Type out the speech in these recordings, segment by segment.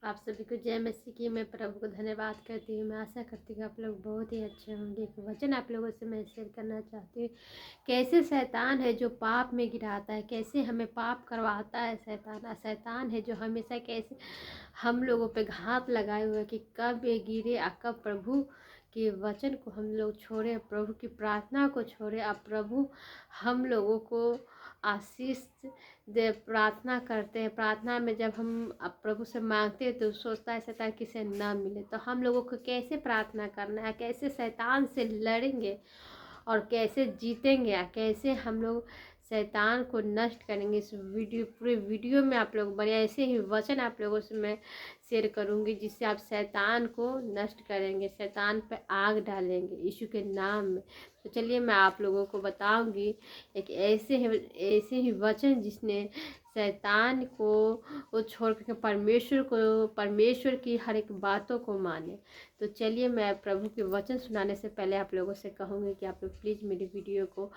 आप सभी को जय मसीह की। मैं प्रभु को धन्यवाद करती हूँ। मैं आशा करती हूँ आप लोग बहुत ही अच्छे होंगे। एक वचन आप लोगों से मैं शेयर करना चाहती हूँ। कैसे शैतान है जो पाप में गिराता है, कैसे हमें पाप करवाता है शैतान। शैतान है जो हमेशा कैसे हम लोगों पे घात लगाए हुए कि कब ये गिरे और कब प्रभु के वचन को हम लोग छोड़े, प्रभु की प्रार्थना को छोड़े। अब प्रभु हम लोगों को आशीष दे। प्रार्थना करते हैं, प्रार्थना में जब हम अब प्रभु से मांगते हैं तो सोचता है शैतान किसे ना मिले। तो हम लोगों को कैसे प्रार्थना करना है, कैसे शैतान से लड़ेंगे और कैसे जीतेंगे, कैसे हम लोग शैतान को नष्ट करेंगे। इस पूरे वीडियो में आप लोग बने ऐसे ही वचन आप लोगों से मैं शेयर करूंगी जिससे आप शैतान को नष्ट करेंगे, शैतान पे आग डालेंगे यीशु के नाम में। तो चलिए मैं आप लोगों को बताऊंगी एक ऐसे ही वचन जिसने शैतान को वो छोड़ करके परमेश्वर की हर एक बातों को माने। तो चलिए मैं प्रभु के वचन सुनाने से पहले आप लोगों से कहूँगी कि आप लोग प्लीज़ मेरी वीडियो को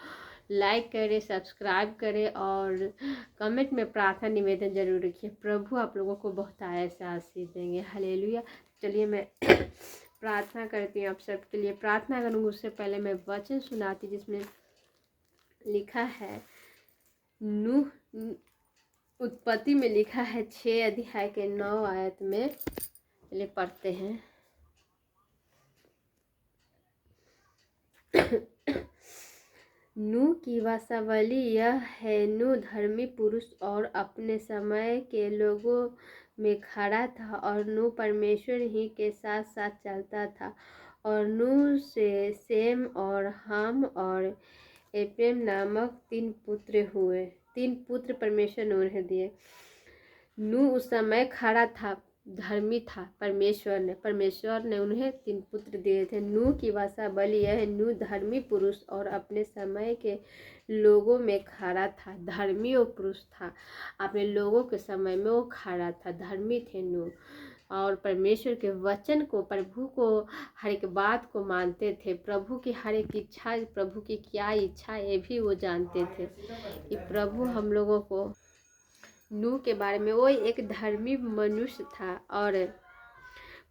लाइक करें, सब्सक्राइब करें और कमेंट में प्रार्थना निवेदन जरूर रखिए। प्रभु आप लोगों को बहुत ऐसा आशीष देंगे। हालेलुया। चलिए मैं प्रार्थना करती हूँ। आप सबके लिए प्रार्थना करूँगी उससे पहले मैं वचन सुनाती जिसमें लिखा है नूह उत्पत्ति में लिखा है 6 अध्याय के 9 आयत में। चलिए पढ़ते हैं। नूह की वंशावली यह है। नूह धर्मी पुरुष और अपने समय के लोगों में खड़ा था और नूह परमेश्वर ही के साथ साथ चलता था। और नूह से सेम और हाम और एप्रेम नामक 3 पुत्र हुए। 3 पुत्र परमेश्वर ने उन्हें दिए। नूह उस समय खड़ा था, धर्मी था। परमेश्वर ने उन्हें 3 पुत्र दिए थे। नूह की वंशावली यह है। नूह धर्मी पुरुष और अपने समय के लोगों में खड़ा था। धर्मी वो पुरुष था, अपने लोगों के समय में वो खड़ा था, धर्मी थे नूह। और परमेश्वर के वचन को, प्रभु को हर एक बात को मानते थे। प्रभु की हर एक इच्छा, प्रभु की क्या इच्छा ये भी वो जानते थे कि प्रभु हम लोगों को नूह के बारे में। वो एक धर्मी मनुष्य था और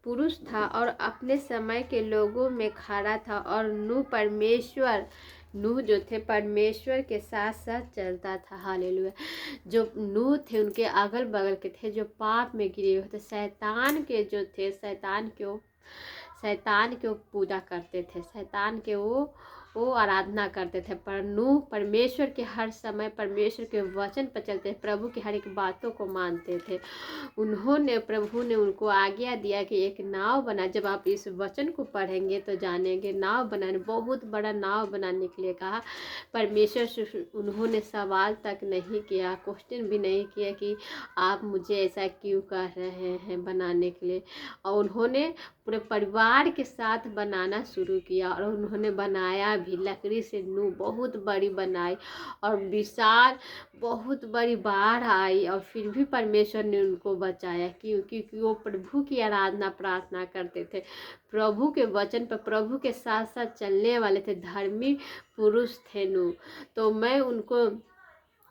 पुरुष था और अपने समय के लोगों में खड़ा था। और नूह जो थे परमेश्वर के साथ साथ चलता था। हालेलुया। जो नूह थे उनके अगल बगल के थे जो पाप में गिरे हुए थे, शैतान के जो थे, शैतान के वो पूजा करते थे, शैतान के वो आराधना करते थे। पर नूह परमेश्वर के हर समय परमेश्वर के वचन पर चलते, प्रभु की हर एक बातों को मानते थे। प्रभु ने उनको आज्ञा दिया कि एक नाव बना। जब आप इस वचन को पढ़ेंगे तो जानेंगे नाव बनाने, बहुत बड़ा नाव बनाने के लिए कहा। परमेश्वर से उन्होंने सवाल तक नहीं किया, क्वेश्चन भी नहीं किया कि आप मुझे ऐसा क्यों कह रहे हैं बनाने के लिए। और उन्होंने पूरे परिवार के साथ बनाना शुरू किया और उन्होंने बनाया भी। लकड़ी से नूह बहुत बड़ी बनाई और विशाल बहुत बड़ी बाढ़ आई और फिर भी परमेश्वर ने उनको बचाया। क्योंकि वो प्रभु की आराधना प्रार्थना करते थे, प्रभु के वचन पर प्रभु के साथ साथ चलने वाले थे, धर्मी पुरुष थे नूह। तो मैं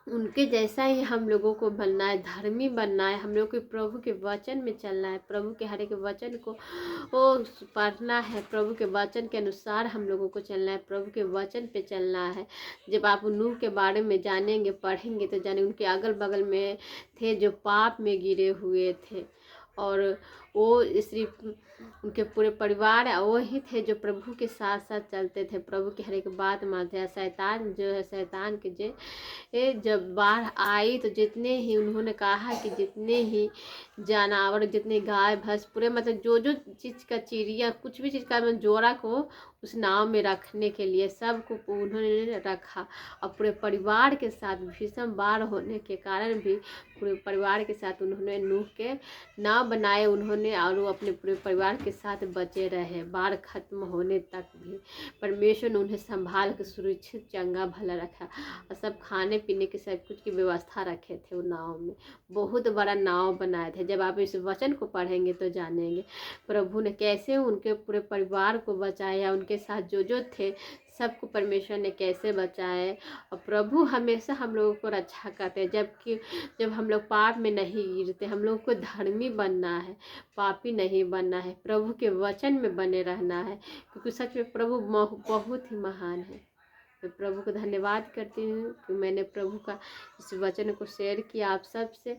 उनके जैसा ही हम लोगों को बनना है, धर्मी बनना है। हम लोग को प्रभु के वचन में चलना है, प्रभु के हर एक वचन को पढ़ना है, प्रभु के वचन के अनुसार हम लोगों को चलना है, प्रभु के वचन पे चलना है। जब आप नूह के बारे में जानेंगे, पढ़ेंगे तो जानेंगे उनके अगल बगल में थे जो पाप में गिरे हुए थे। और वो सिर्फ उनके पूरे परिवार वो ही थे जो प्रभु के साथ साथ चलते थे, प्रभु की हर एक बात मानते हैं। शैतान जो है, शैतान के जब बाढ़ आई तो जितने ही उन्होंने कहा कि जितने ही जानवर, जितने गाय भैंस, पूरे मतलब जो चीज़ का चिड़िया, कुछ भी चीज़ का जोड़ा को उस नाव में रखने के लिए सबको उन्होंने रखा। और पूरे परिवार के साथ भीषण बाढ़ होने के कारण भी पूरे परिवार के साथ उन्होंने नूह के नाव बनाए उन्होंने, और वो अपने पूरे परिवार के साथ बचे रहे बाढ़ खत्म होने तक भी। परमेश्वर ने उन्हें संभाल के सुरक्षित चंगा भला रखा और सब खाने पीने के सब कुछ की व्यवस्था रखे थे। वो नाव में बहुत बड़ा नाव बनाए थे। जब आप इस वचन को पढ़ेंगे तो जानेंगे प्रभु ने कैसे उनके पूरे परिवार को बचाया, उनके साथ जो थे सबको परमेश्वर ने कैसे बचाए। और प्रभु हमेशा हम लोगों को रक्षा करते हैं, जब हम लोग पाप में नहीं गिरते। हम लोगों को धर्मी बनना है, पापी नहीं बनना है, प्रभु के वचन में बने रहना है, क्योंकि सच में प्रभु बहुत ही महान है। मैं प्रभु को धन्यवाद करती हूँ कि मैंने प्रभु का इस वचन को शेयर किया आप सब से।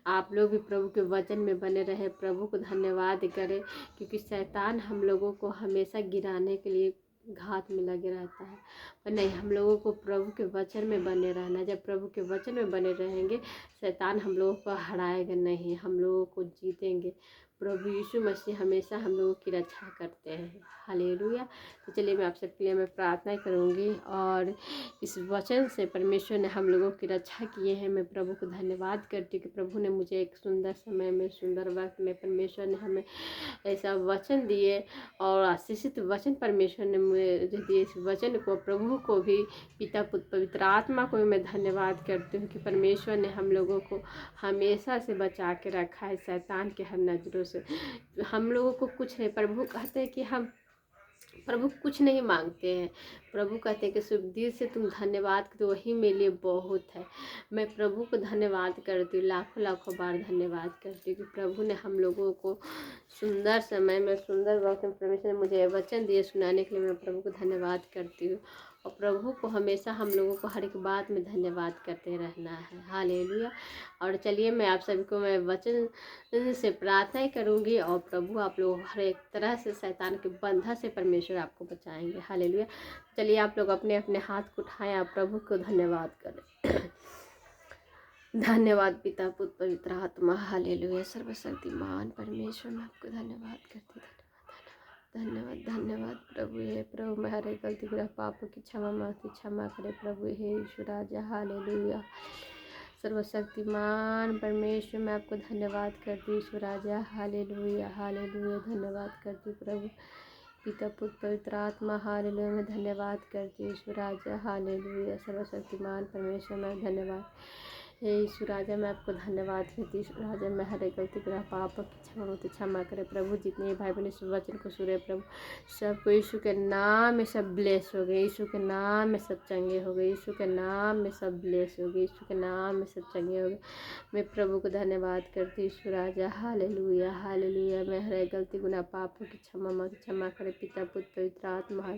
आप लोग भी प्रभु के वचन में बने रहे, प्रभु को धन्यवाद करें, क्योंकि शैतान हम लोगों को हमेशा गिराने के लिए घात में लगे रहता है। पर नहीं, हम लोगों को प्रभु के वचन में बने रहना है। जब प्रभु के वचन में बने रहेंगे, शैतान हम लोगों को हराएगा नहीं, हम लोगों को जीतेंगे। प्रभु यीशु मसीह हमेशा हम लोगों की रक्षा करते हैं। हालेलुया। तो चलिए मैं आप सबके लिए मैं प्रार्थना करूंगी, और इस वचन से परमेश्वर ने हम लोगों की रक्षा किए हैं। मैं प्रभु को धन्यवाद करती हूँ कि प्रभु ने मुझे एक सुंदर समय में, सुंदर वक्त में परमेश्वर ने हमें ऐसा वचन दिए, और आशीषित वचन परमेश्वर ने मुझे दिए। इस वचन को, प्रभु को भी, पिता पुत्र पवित्र आत्मा को भी मैं धन्यवाद करती हूँ कि परमेश्वर ने हम लोगों को हमेशा से बचा के रखा है शैतान के हर नज़रों से। हम लोगों को कुछ नहीं, प्रभु कहते हैं कि हम प्रभु कुछ नहीं मांगते हैं। प्रभु कहते हैं कि शुभ दिल से तुम धन्यवाद करो, वही मेरे लिए बहुत है। मैं प्रभु को धन्यवाद करती हूँ, लाखों लाखों बार धन्यवाद करती हूँ कि प्रभु ने हम लोगों को सुंदर समय में, सुंदर वक्त में परमेश्वर ने मुझे वचन दिए सुनाने के लिए। मैं प्रभु को धन्यवाद करती हूँ, और प्रभु को हमेशा हम लोगों को हर एक बात में धन्यवाद करते रहना है। हालेलुया। और चलिए मैं आप सभी को मैं वचन से प्रार्थना करूंगी, और प्रभु आप लोग हर एक तरह से शैतान के बंधन से परमेश्वर आपको बचाएंगे। हालेलुया। चलिए आप लोग अपने अपने हाथ को उठाएं, आप प्रभु को धन्यवाद करें। धन्यवाद पिता पुत्र पवित्र आत्मा। हालेलुया। सर्वशक्तिमान परमेश्वर, मैं आपको धन्यवाद करती हूँ। धन्यवाद धन्यवाद प्रभु। हे प्रभु, मैं हर एक गलती बुरा पापों की क्षमा मांगती, क्षमा करे प्रभु। हे यीशु राजा। हालेलुया। सर्वशक्तिमान परमेश्वर, मैं आपको धन्यवाद करती हूँ यीशु राजा। Hallelujah hallelujah. धन्यवाद करती हूँ प्रभु पिता पुत्र पवित्र आत्मा। हालेलुया। मैं धन्यवाद करती हूँ यीशु राजा। हालेलुया। सर्वशक्तिमान परमेश्वर, मैं धन्यवाद हे यीशु राजा, मैं आपको धन्यवाद करती हूँ यीशु राजा। मैं हर एक गलती बुरा पाप की क्षमा होती, क्षमा करे प्रभु। जितने भाई बहन इस वचन को सुने प्रभु, सबको यीशु के नाम में सब ब्लेस हो गए, यीशु के नाम में सब चंगे हो गए, यीशु के नाम में सब ब्लेस हो गए, यीशु के नाम में सब चंगे हो गए। मैं प्रभु को धन्यवाद करती हूँ यीशु राजा। Hallelujah hallelujah. मैं हर एक गलती गुनाह पापों की क्षमा करे पिता पुत्र पवित्र आत्मा।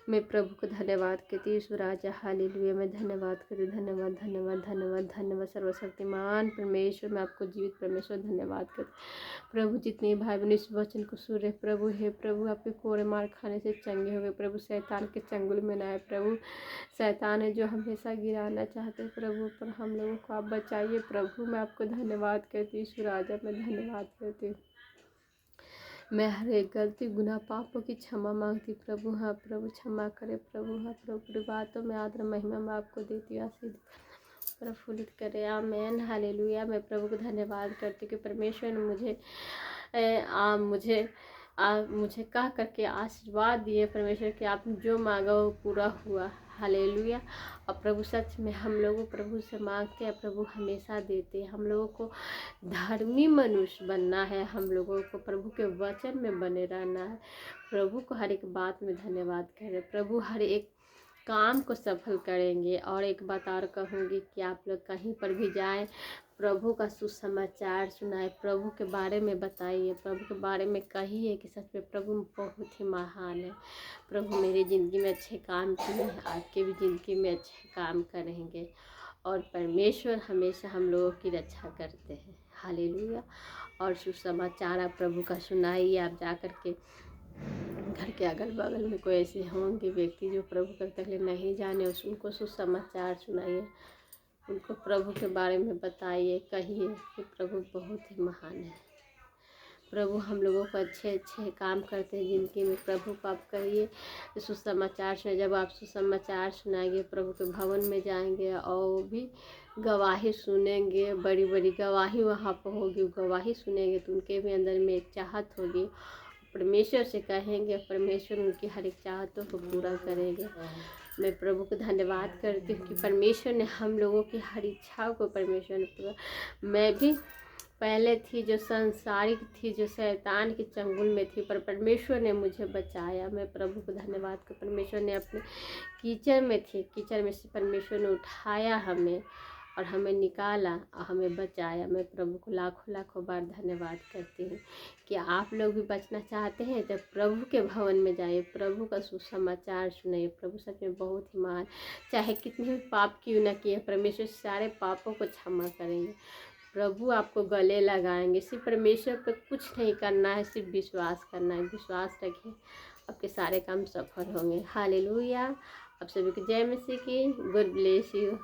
मैं प्रभु को धन्यवाद करती हूँ यीशु राजा। हालेलुया। मैं धन्यवाद करती हूँ। धन्यवाद धन्यवाद धन्यवाद धन्यवाद सर्वशक्तिमान परमेश्वर, मैं आपको जीवित परमेश्वर धन्यवाद करती प्रभु। जितने भाई बहन इस वचन को सुन रहे प्रभु, हे प्रभु आपके कोड़े मार खाने से चंगे हो गए प्रभु। शैतान के चंगुल में ना आए प्रभु। शैतान है जो हमेशा गिराना चाहते हैं प्रभु, पर हम लोगों को आप बचाइए प्रभु। मैं आपको धन्यवाद करती हूँ यीशु राजा। मैं धन्यवाद करती हूँ। मैं हर एक गलती गुनाह पापों की क्षमा मांगती प्रभु। हाँ प्रभु क्षमा करे प्रभु। हाँ प्रभु पूरी बातों में आदर महिमा मैं आपको देती हूँ। आशीष प्रफुल्लित करे। Amen hallelujah. मैं प्रभु को धन्यवाद करती हूँ कि परमेश्वर ने मुझे कह करके आशीर्वाद दिए परमेश्वर कि आपने जो मांगा वो पूरा हुआ। हालेलुया। और प्रभु सच में हम लोगों प्रभु से मांगते हैं, प्रभु हमेशा देते हैं। हम लोगों को धर्मी मनुष्य बनना है, हम लोगों को प्रभु के वचन में बने रहना है। प्रभु को हर एक बात में धन्यवाद करें। प्रभु हर एक काम को सफल करेंगे। और एक बात और कहूँगी कि आप लोग कहीं पर भी जाएं, प्रभु का सुसमाचार सुनाए, प्रभु के बारे में बताइए, प्रभु के बारे में कहिए कि सच में प्रभु बहुत ही महान है। प्रभु मेरी ज़िंदगी में अच्छे काम किए हैं, आपके भी ज़िंदगी में अच्छे काम करेंगे। और परमेश्वर हमेशा हम लोगों की रक्षा करते हैं। हालेलुया। और सुसमाचार आप प्रभु का सुनाइए। आप जा कर के घर के अगल बगल में कोई ऐसे होंगे व्यक्ति जो प्रभु के तक नहीं जाने, उनको सुसमाचार सुनाइए, उनको प्रभु के बारे में बताइए, कहिए कि प्रभु बहुत ही महान है। प्रभु हम लोगों को अच्छे अच्छे काम करते हैं ज़िंदगी में। प्रभु को आप कहिए सुसमाचार सुनाइए। जब आप सुसमाचार सुनाएंगे, प्रभु के भवन में जाएंगे और वो भी गवाही सुनेंगे, बड़ी बड़ी गवाही वहाँ पर होगी। गवाही सुनेंगे तो उनके भी अंदर में एक चाहत होगी, परमेश्वर से कहेंगे, परमेश्वर उनकी हर एक चाहतों को पूरा करेंगे। मैं प्रभु को धन्यवाद करती हूँ कि परमेश्वर ने हम लोगों की हर इच्छाओं को परमेश्वर ने पूरा। मैं भी पहले थी, जो संसारिक थी, जो शैतान के चंगुल में थी, पर परमेश्वर ने मुझे बचाया। मैं प्रभु को धन्यवाद कर, परमेश्वर ने अपने कीचड़ में थी, कीचड़ में से परमेश्वर ने उठाया हमें और हमें निकाला और हमें बचाया। मैं प्रभु को लाखों लाखों बार धन्यवाद करती हूँ। कि आप लोग भी बचना चाहते हैं तो प्रभु के भवन में जाइए, प्रभु का सुसमाचार सुनिए। प्रभु सच में बहुत ही महान, चाहे कितने भी पाप क्यों न किए, परमेश्वर सारे पापों को क्षमा करेंगे। प्रभु आपको गले लगाएंगे। सिर्फ परमेश्वर पे कुछ नहीं करना है, सिर्फ विश्वास करना है। विश्वास रखिए, आपके सारे काम सफल होंगे। हालेलुया। आप सभी को जय मसीह की। God bless you.